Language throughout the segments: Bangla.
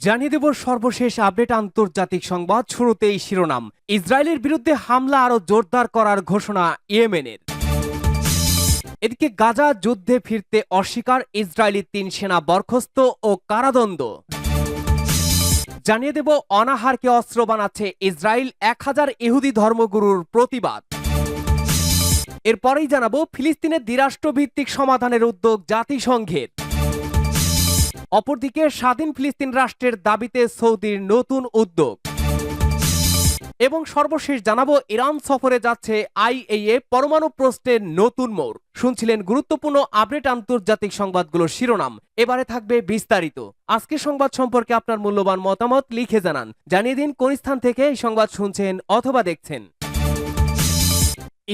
জানিয়ে দেব সর্বশেষ আপডেট আন্তর্জাতিক সংবাদ। শুরুতেই শিরোনাম। ইসরায়েলের বিরুদ্ধে হামলা আরো জোরদার করার ঘোষণা ইয়েমেনের। এদিকে গাজা যুদ্ধে ফিরতে অস্বীকার ইসরায়েলি ৩ সেনা বরখাস্ত ও কারাদণ্ড। জানিয়ে দেব অনাহারকে অস্ত্র বানাচ্ছে ইসরায়েল, ১০০০ ইহুদি ধর্মগুরুর প্রতিবাদ। এরপরেই জানাবো ফিলিস্তিনের দ্বিরাষ্ট্রভিত্তিক সমাধানের উদ্যোগ জাতিসংঘের। অপরদিকে স্বাধীন ফিলিস্তিন রাষ্ট্রের দাবিতে সৌদির নতুন উদ্যোগ। এবং সর্বশেষ জানাবো ইরান সফরে যাচ্ছে আইএইএ, পরমাণু প্রশ্নের নতুন মোড়। শুনছিলেন গুরুত্বপূর্ণ আপডেট আন্তর্জাতিক সংবাদগুলোর শিরোনাম। এবারে থাকবে বিস্তারিত। আজকে সংবাদ সম্পর্কে আপনার মূল্যবান মতামত লিখে জানান। জানিয়ে দিন কোন স্থান থেকে এই সংবাদ শুনছেন অথবা দেখছেন।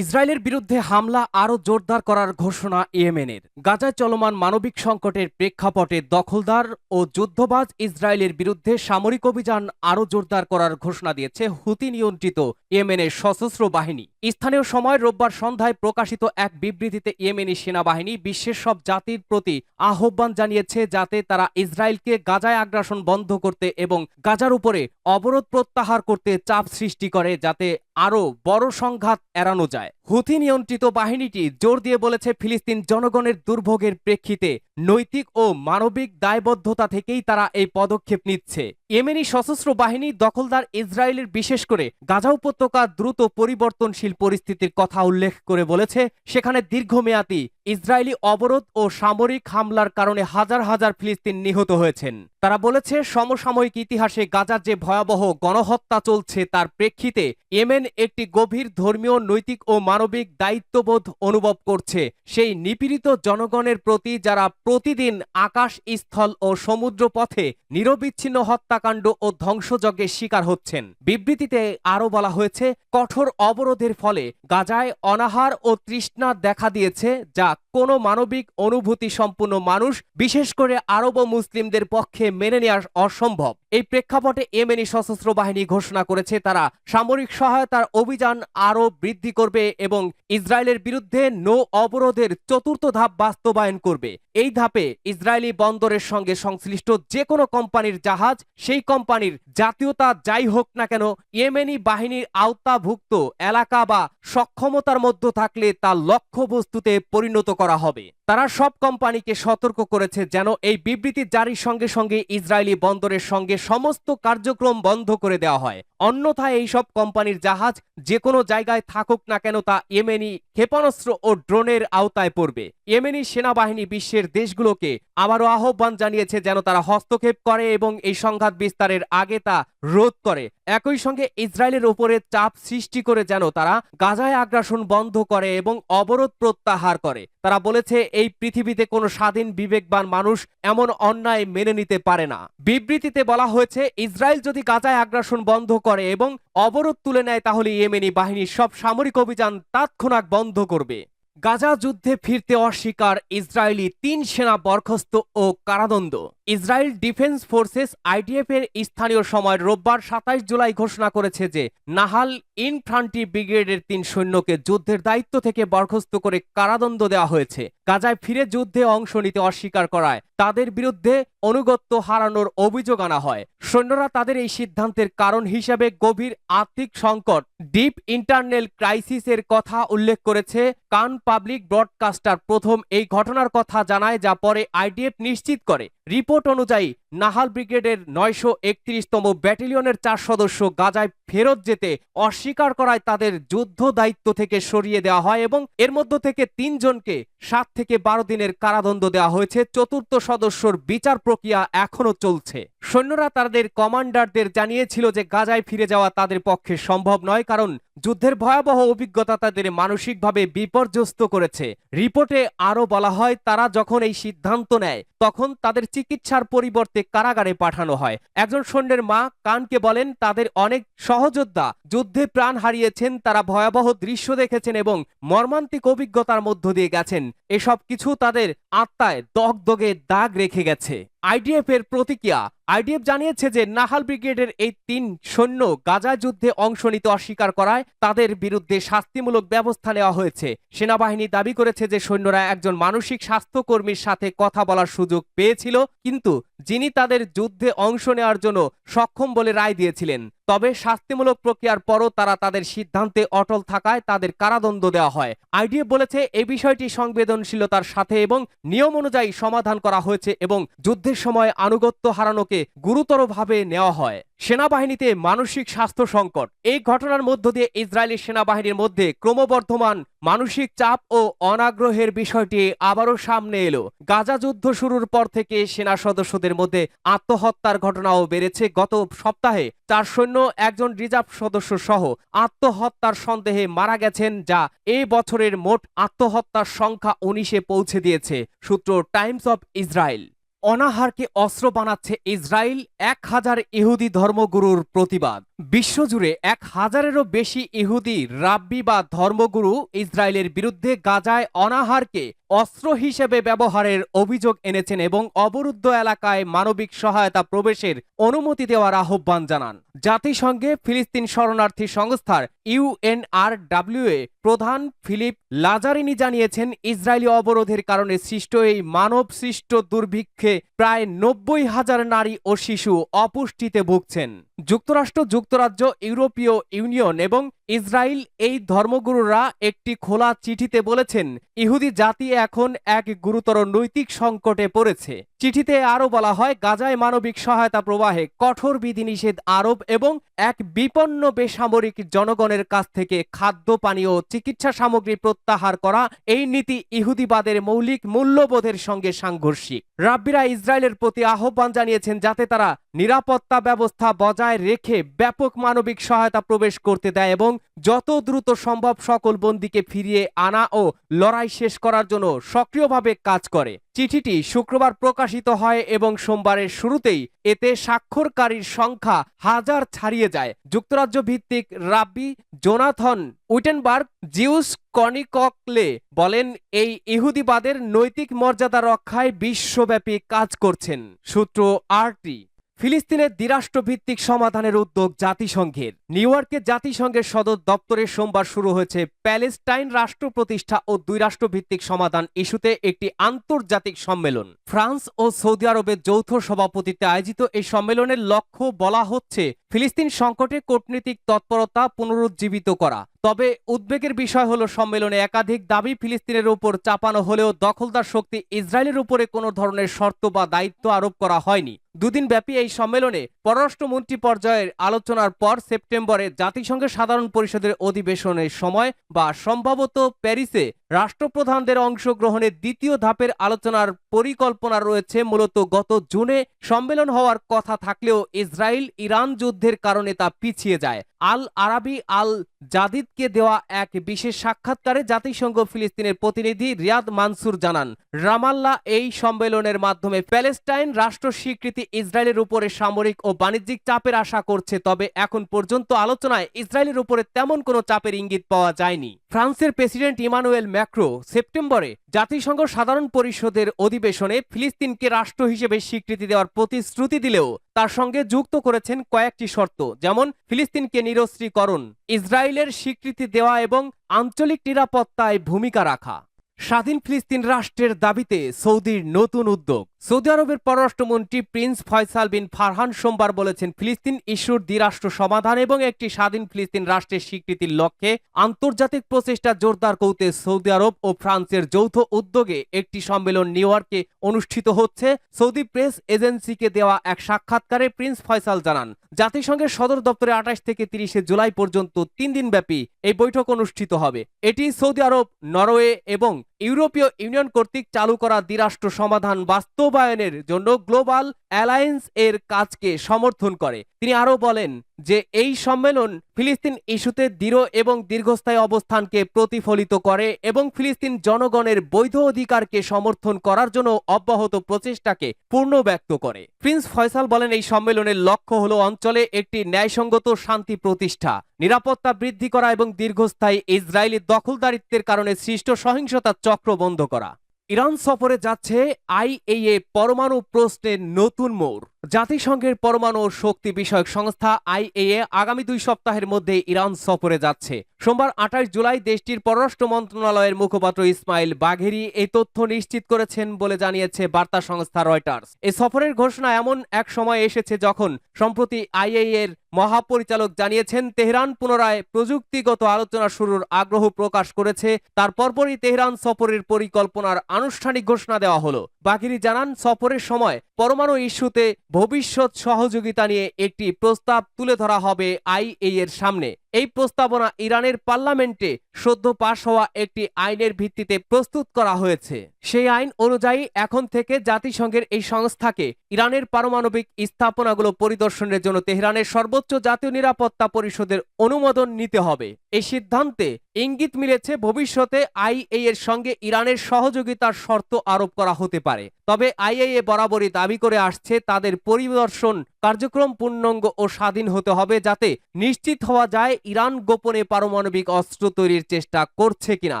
ইসরায়েলের বিরুদ্ধে হামলা আরও জোরদার করার ঘোষণা ইয়েমেনের। গাজায় চলমান মানবিক সংকটের প্রেক্ষাপটে দখলদার ও যুদ্ধবাজ ইসরায়েলের বিরুদ্ধে সামরিক অভিযান আরও জোরদার করার ঘোষণা দিয়েছে হুতি নিয়ন্ত্রিত ইয়েমেনের সশস্ত্র বাহিনী। স্থানীয় সময় রোববার সন্ধ্যায় প্রকাশিত এক বিবৃতিতে ইয়েমেনি সেনাবাহিনী বিশ্বের সব জাতির প্রতি আহ্বান জানিয়েছে যাতে তারা ইসরায়েলকে গাজায় আগ্রাসন বন্ধ করতে এবং গাজার উপরে অবরোধ প্রত্যাহার করতে চাপ সৃষ্টি করে, যাতে আরও বড় সংঘাত এড়ানো যায়। হুথি নিয়ন্ত্রিত বাহিনীটি জোর দিয়ে বলেছে, ফিলিস্তিন জনগণের দুর্ভোগের প্রেক্ষিতে নৈতিক ও মানবিক দায়বদ্ধতা থেকেই তারা এই পদক্ষেপ নিচ্ছে। ইয়েমেনি সশস্ত্র বাহিনী দখলদার ইসরায়েলের বিশেষ করে গাজা উপত্যকা দ্রুত পরিবর্তনশীল পরিস্থিতির কথা উল্লেখ করে বলেছে, সেখানে দীর্ঘমেয়াদী ইসরায়েলি অবরোধ ও সামরিক হামলার কারণে হাজার হাজার ফিলিস্তিন নিহত হয়েছেন। তারা বলেছে, সমসাময়িক ইতিহাসে গাজার যে ভয়াবহ গণহত্যা চলছে তার প্রেক্ষিতে ইয়েমেন একটি গভীর ধর্মীয়, নৈতিক ও মানবিক দায়িত্ববোধ অনুভব করছে সেই নিপীড়িত জনগণের প্রতি, যারা প্রতিদিন আকাশ, স্থল ও সমুদ্র পথে নিরবিচ্ছিন্ন হত্যাকাণ্ড ও ধ্বংসযজ্ঞের শিকার হচ্ছেন। বিবৃতিতে আরও বলা হয়েছে, কঠোর অবরোধের ফলে গাজায় অনাহার ও তৃষ্ণা দেখা দিয়েছে, যা কোনো মানবিক অনুভূতি সম্পন্ন মানুষ, বিশেষ করে আরব ও মুসলিমদের পক্ষে মেনে নেওয়া অসম্ভব। এই প্রেক্ষাপটে ইয়েমেনি সশস্ত্র বাহিনী ঘোষণা করেছে তারা সামরিক সহায়তার অভিযান আরও বৃদ্ধি করবে এবং ইসরায়েলের বিরুদ্ধে নো অবরোধের চতুর্থ ধাপ বাস্তবায়ন করবে। এই ধাপে ইসরায়েলি বন্দরের সঙ্গে সংশ্লিষ্ট যে কোনো কোম্পানির জাহাজ, সেই কোম্পানির জাতীয়তা যাই হোক না কেন, ইয়েমেনি বাহিনীর আওতাভুক্ত এলাকা বা সক্ষমতার মধ্যে থাকলে তা লক্ষ্যবস্তুতে পরিণত করা হবে। তারা সব কোম্পানিকে সতর্ক করেছে যেন এই বিবৃতি জারির সঙ্গে সঙ্গে ইসরায়েলি বন্দরের সঙ্গে সমস্ত কার্যক্রম বন্ধ করে দেওয়া হয়, অন্যথায় এই সব কোম্পানির জাহাজ যে কোনো জায়গায় থাকুক না কেন তা ইয়েমেনি ক্ষেপণাস্ত্র ও ড্রোনের আওতায় পড়বে। ইয়েমেনি সেনাবাহিনী বিশ্বের দেশগুলোকে আবারও আহ্বান জানিয়েছে যেন তারা হস্তক্ষেপ করে এবং এই সংঘাত বিস্তারের আগে তা রোধ করে। একই সঙ্গে ইসরায়েলের উপরে চাপ সৃষ্টি করে যেন তারা গাজায় আগ্রাসন বন্ধ করে এবং অবরোধ প্রত্যাহার করে। তারা বলেছে, এই পৃথিবীতে কোনো স্বাধীন বিবেকবান মানুষ এমন অন্যায় মেনে নিতে পারে না। বিবৃতিতে বলা হয়েছে, ইসরায়েল যদি গাজায় আগ্রাসন বন্ধ করে এবং অবরোধ তুলে নেয় তাহলে ইয়েমেনি বাহিনীর সব সামরিক অভিযান তৎক্ষণাৎ বন্ধ করবে। গাজা যুদ্ধে ফিরতে অস্বীকার ইসরায়েলি ৩ সেনা বরখাস্ত ও কারাদণ্ড। ইসরায়েল ডিফেন্স ফোর্সেস আইডিএফ এর স্থানীয় সময় রোববার ২৭ জুলাই ঘোষণা করেছে যে নাহাল ইনফ্যান্ট্রি ব্রিগেডের ৩ সৈন্যকে যুদ্ধের দায়িত্ব থেকে বরখাস্ত করে কারাদণ্ড দেওয়া হয়েছে। গাজায় ফিরে যুদ্ধে অংশ নিতে অস্বীকার করায় তাদের বিরুদ্ধে আনুগত্য হারানোর অভিযোগ আনা হয়। সৈন্যরা তাদের এই সিদ্ধান্তের কারণ হিসেবে গভীর আর্থিক সংকট, ডিপ ইন্টারনাল ক্রাইসিসের কথা উল্লেখ করেছে। কান পাবলিক ব্রডকাস্টার প্রথম এই ঘটনার কথা জানায়, যা পরে আইডিএফ নিশ্চিত করে। রিপোর্ট অনুযায়ী নাহাল ব্রিগেডের ৯৩১তম ব্যাটালিয়নের ৪ সদস্য গাজায় ফেরত যেতে অস্বীকার করায় তাদের যুদ্ধ দায়িত্ব থেকে সরিয়ে দেওয়া হয় এবং এর মধ্য থেকে ৩ জনকে ৭ থেকে ১২ দিনের কারাদণ্ড দেওয়া হয়েছে। চতুর্থ সদস্যর বিচার প্রক্রিয়া এখনও চলছে। সৈন্যরা তাদের কমান্ডারদের জানিয়েছিল যে গাজায় ফিরে যাওয়া তাদের পক্ষে সম্ভব নয়, কারণ যুদ্ধের ভয়াবহ অভিজ্ঞতা তাদের মানসিকভাবে বিপর্যস্ত করেছে। রিপোর্টে আরও বলা হয়, তারা যখন এই সিদ্ধান্ত নেয় তখন তাদের চিকিৎসার পরিবর্তে কারাগারে পাঠানো হয়। একজন সৈন্যের মা কানকে বলেন, তাদের অনেক সহযোদ্ধা যুদ্ধে প্রাণ হারিয়েছেন, তারা ভয়াবহ দৃশ্য দেখেছেন এবং মর্মান্তিক অভিজ্ঞতার মধ্য দিয়ে গেছেন। এসব কিছু তাদের আত্মায় দগদগে দাগ রেখে গেছে। আইডিএফ এর প্রতিক্রিয়া। আইডিএফ জানিয়েছে যে নাহাল ব্রিগেডের এই ৩ সৈন্য গাজা যুদ্ধে অংশ নিতে অস্বীকার করায় তাদের বিরুদ্ধে শাস্তিমূলক ব্যবস্থা নেওয়া হয়েছে। সেনাবাহিনী দাবি করেছে যে সৈন্যরা একজন মানসিক স্বাস্থ্যকর্মীর সাথে কথা বলার সুযোগ পেয়েছিল, কিন্তু যিনি তাদের যুদ্ধে অংশ নেওয়ার জন্য সক্ষম বলে রায় দিয়েছিলেন। তবে শাস্তিমূলক প্রক্রিয়ার পরও তারা তাদের সিদ্ধান্তে অটল থাকায় তাদের কারাদণ্ড দেওয়া হয়। আইডিএফ বলেছে এই বিষয়টি সংবেদনশীলতার সাথে এবং নিয়ম অনুযায়ী সমাধান করা হয়েছে এবং যুদ্ধের সময় আনুগত্য হারানোকে গুরুতরভাবে নেওয়া হয়। সেনাবাহিনীতে মানসিক স্বাস্থ্য সংকট। এই ঘটনার মধ্য দিয়ে ইসরায়েলি সেনাবাহিনীর মধ্যে ক্রমবর্ধমান মানসিক চাপ ও অনাগ্রহের বিষয়টি আবারও সামনে এলো। গাজা যুদ্ধ শুরুর পর থেকে সেনা সদস্যদের মধ্যে আত্মহত্যার ঘটনাও বেড়েছে। গত সপ্তাহে 4 সৈন্য, একজন রিজার্ভ সদস্য সহ আত্মহত্যার সন্দেহে মারা গেছেন, যা এই বছরের মোট আত্মহত্যার সংখ্যা 19-এ পৌঁছে দিয়েছে। সূত্র টাইমস অফ ইসরায়েল। অনাহারকে অস্ত্র বানাচ্ছে ইসরায়েল, 1000 ইহুদি ধর্মগুরুর প্রতিবাদ। বিশ্বজুড়ে 1000-এরও বেশি ইহুদি রাব্বি বা ধর্মগুরু ইসরায়েলের বিরুদ্ধে গাজায় অনাহারকে অস্ত্র হিসেবে ব্যবহারের অভিযোগ এনেছেন এবং অবরুদ্ধ এলাকায় মানবিক সহায়তা প্রবেশের অনুমতি দেওয়ার আহ্বান জানান। জাতিসংঘে ফিলিস্তিন শরণার্থী সংস্থার ইউএনআরডব্লিউএ প্রধান ফিলিপ লাজারিনি জানিয়েছেন, ইসরায়েলি অবরোধের কারণে সৃষ্ট এই মানব সৃষ্ট দুর্ভিক্ষে প্রায় 90,000 নারী ও শিশু অপুষ্টিতে ভুগছেন। যুক্তরাষ্ট্র, যুক্তরাজ্য, ইউরোপীয় ইউনিয়ন এবং ইসরায়েল এই ধর্মগুরুরা একটি খোলা চিঠিতে বলেছেন, ইহুদি জাতি এখন এক গুরুতর নৈতিক সংকটে পড়েছে। চিঠিতে আরও বলা হয়, গাজায় মানবিক সহায়তা প্রবাহে কঠোর বিধিনিষেধ আরোপ এবং এক বিপন্ন বেসামরিক জনগণের কাছ থেকে খাদ্য, পানীয়, চিকিৎসা সামগ্রী প্রত্যাহার করা এই নীতি ইহুদিবাদের মৌলিক মূল্যবোধের সঙ্গে সাংঘর্ষিক। রাব্বিরা ইসরায়েলের প্রতি আহ্বান জানিয়েছেন যাতে তারা নিরাপত্তা ব্যবস্থা বজায় রেখে ব্যাপক মানবিক সহায়তা প্রবেশ করতে দেয় এবং যত দ্রুত সম্ভব সকল বন্দীকে ফিরিয়ে আনা ও লড়াই শেষ করার জন্য সক্রিয়ভাবে কাজ করে। চিঠিটি শুক্রবার প্রকাশিত হয় এবং সোমবারের শুরুতেই এতে স্বাক্ষরকারীর সংখ্যা 1000 ছাড়িয়ে যায়। যুক্তরাজ্য ভিত্তিক রাব্বি জোনাথন উইটেনবার্গ জিউস কনিককলে বলেন, এই ইহুদিবাদের নৈতিক মর্যাদা রক্ষায় বিশ্বব্যাপী কাজ করছেন। সূত্র আরটি। ফিলিস্তিনের দ্বিরাষ্ট্রভিত্তিক সমাধানের উদ্যোগ জাতিসংঘের। নিউ ইয়র্কে জাতিসংঘের সদর দপ্তরে সোমবার শুরু হয়েছে প্যালেস্টাইন রাষ্ট্র প্রতিষ্ঠা ও 2 রাষ্ট্রভিত্তিক সমাধান ইস্যুতে একটি আন্তর্জাতিক সম্মেলন। ফ্রান্স ও সৌদি আরবের যৌথ সভাপতিত্বে আয়োজিত এই সম্মেলনের লক্ষ্য বলা হচ্ছে ফিলিস্তিন সংকটে কূটনীতিক তৎপরতা পুনরুজ্জীবিত করা। তবে উদ্বেগের বিষয় হলো সম্মেলনে একাধিক দাবি ফিলিস্তিনের উপর চাপানো হলেও দখলদার শক্তি ইসরায়েলের উপরে কোনো ধরনের শর্ত বা দায়িত্ব আরোপ করা হয়নি। দুদিন ব্যাপী এই সম্মেলনে পররাষ্ট্রমন্ত্রী পর্যায়ের আলোচনার পর সেপ্টেম্বরে জাতিসংঘের সাধারণ পরিষদের অধিবেশনের সময় বা সম্ভবত প্যারিসে রাষ্ট্রপ্রধানদের অংশগ্রহণের দ্বিতীয় ধাপের আলোচনার পরিকল্পনা রয়েছে। মূলত গত জুনে সম্মেলন হওয়ার কথা থাকলেও ইসরায়েল ইরান যুদ্ধের কারণে তা পিছিয়ে যায়। আল আরাবি আল জাদিদকে দেওয়া এক বিশেষ সাক্ষাৎকারে জাতিসংঘ ফিলিস্তিনের প্রতিনিধি রিয়াদ মানসুর জানান, রামাল্লা এই সম্মেলনের মাধ্যমে প্যালেস্টাইন রাষ্ট্র স্বীকৃতি ইসরায়েলের উপরে সামরিক ও বাণিজ্যিক চাপের আশা করছে। তবে এখন পর্যন্ত আলোচনায় ইসরায়েলের উপরে তেমন কোনো চাপের ইঙ্গিত পাওয়া যায়নি। ফ্রান্সের প্রেসিডেন্ট ইমানুয়েল ম্যাক্রো সেপ্টেম্বরে জাতিসংঘ সাধারণ পরিষদের অধিবেশনে ফিলিস্তিনকে রাষ্ট্র হিসেবে স্বীকৃতি দেওয়ার প্রতিশ্রুতি দিলেও তার সঙ্গে যুক্ত করেছেন কয়েকটি শর্ত, যেমন ফিলিস্তিনকে নিরস্ত্রীকরণ, ইসরায়েলের স্বীকৃতি দেওয়া এবং আঞ্চলিক নিরাপত্তায় ভূমিকা রাখা। স্বাধীন ফিলিস্তিন রাষ্ট্রের দাবিতে সৌদির নতুন উদ্যোগ। সৌদি আরবের পররাষ্ট্রমন্ত্রী প্রিন্স ফয়সাল বিন ফারহান সোমবার বলেছেন, ফিলিস্তিন ইস্যুর দ্বিরাষ্ট্র সমাধান এবং একটি স্বাধীন ফিলিস্তিন রাষ্ট্রের স্বীকৃতির লক্ষ্যে আন্তর্জাতিক প্রচেষ্টা জোরদার করতে সৌদি আরব ও ফ্রান্সের যৌথ উদ্যোগে একটি সম্মেলন নিউ ইয়র্কে অনুষ্ঠিত হচ্ছে। সৌদি প্রেস এজেন্সিকে দেওয়া এক সাক্ষাৎকারে প্রিন্স ফয়সাল জানান, জাতিসংঘের সদর দপ্তরে 28 থেকে 30 জুলাই পর্যন্ত 3 দিন ব্যাপী এই বৈঠক অনুষ্ঠিত হবে। এটি সৌদি আরব, নরওয়ে এবং ইউরোপীয় ইউনিয়ন কর্তৃক চালু করা দ্বিরাষ্ট্র সমাধান বাস্তবায়নের জন্য গ্লোবাল অ্যালায়েন্স এর কাজকে সমর্থন করে। তিনি আরও বলেন যে এই সম্মেলন ফিলিস্তিন ইস্যুতে দৃঢ় এবং দীর্ঘস্থায়ী অবস্থানকে প্রতিফলিত করে এবং ফিলিস্তিন জনগণের বৈধ অধিকারকে সমর্থন করার জন্য অব্যাহত প্রচেষ্টাকে পূর্ণ ব্যক্ত করে। প্রিন্স ফয়সাল বলেন, এই সম্মেলনের লক্ষ্য হলো অঞ্চলে একটি ন্যায়সঙ্গত শান্তি প্রতিষ্ঠা, নিরাপত্তা বৃদ্ধি করা এবং দীর্ঘস্থায়ী ইসরায়েলি দখলদারিত্বের কারণে সৃষ্ট সহিংসতার চক্র বন্ধ করা। ইরান সফরে যাচ্ছে আইএইএ, পরমাণু প্রশ্নের নতুন মোড়। জাতিসংঘের পরমাণু ও শক্তি বিষয়ক সংস্থা আইএইএ আগামী 2 সপ্তাহের মধ্যে ইরান সফরে যাচ্ছে। সোমবার 28 জুলাই দেশটির পররাষ্ট্র মন্ত্রণালয়ের মুখপাত্র ইসমাইল বাঘেরি এই তথ্য নিশ্চিত করেছেন বলে জানিয়েছে বার্তা সংস্থা রয়টার্স। এই সফরের ঘোষণা এমন এক সময় এসেছে যখন সম্প্রতি আইএইএ এর মহাপরিচালক জানিয়েছেন তেহরান পুনরায় প্রযুক্তিগত আলোচনা শুরুর আগ্রহ প্রকাশ করেছে। তার পরপরই তেহরান সফরের পরিকল্পনার আনুষ্ঠানিক ঘোষণা দেওয়া হলো। বাঘেরি জানান, সফরের সময় পরমাণু ইস্যুতে ভবিষ্যৎ সহযোগিতা নিয়ে একটি প্রস্তাব তুলে ধরা হবে আইএইএ এর সামনে। এই প্রস্তাবনা ইরানের পার্লামেন্টে সদ্য পাশ হওয়া একটি আইনের ভিত্তিতে প্রস্তুত করা হয়েছে। সেই আইন অনুযায়ী এখন থেকে জাতিসংঘের এই সংস্থাকে ইরানের পারমাণবিক স্থাপনাগুলো পরিদর্শনের জন্য তেহরানের সর্বোচ্চ জাতীয় নিরাপত্তা পরিষদের অনুমোদন নিতে হবে। এই সিদ্ধান্তে ইঙ্গিত মিলেছে ভবিষ্যতে আইএইএ এর সঙ্গে ইরানের সহযোগিতার শর্ত আরোপ করা হতে পারে। তবে আইএইএ বরাবরই দাবি করে আসছে তাদের পরিদর্শন কার্যক্রম পূর্ণাঙ্গ ও স্বাধীন হতে হবে, যাতে নিশ্চিত হওয়া যায় ইরান গোপনে পারমাণবিক অস্ত্র তৈরির চেষ্টা করছে কিনা।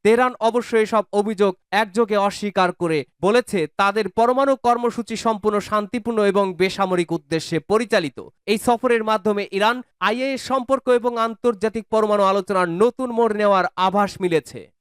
তেহরান অবশ্য এসব অভিযোগ একযোগে অস্বীকার করে বলেছে তাদের পরমাণু কর্মসূচি সম্পূর্ণ শান্তিপূর্ণ এবং বেসামরিক উদ্দেশ্যে পরিচালিত। এই সফরের মাধ্যমে ইরান আইএইএ সম্পর্ক এবং আন্তর্জাতিক পরমাণু আলোচনার নতুন মোড় নেওয়ার আভাস মিলেছে।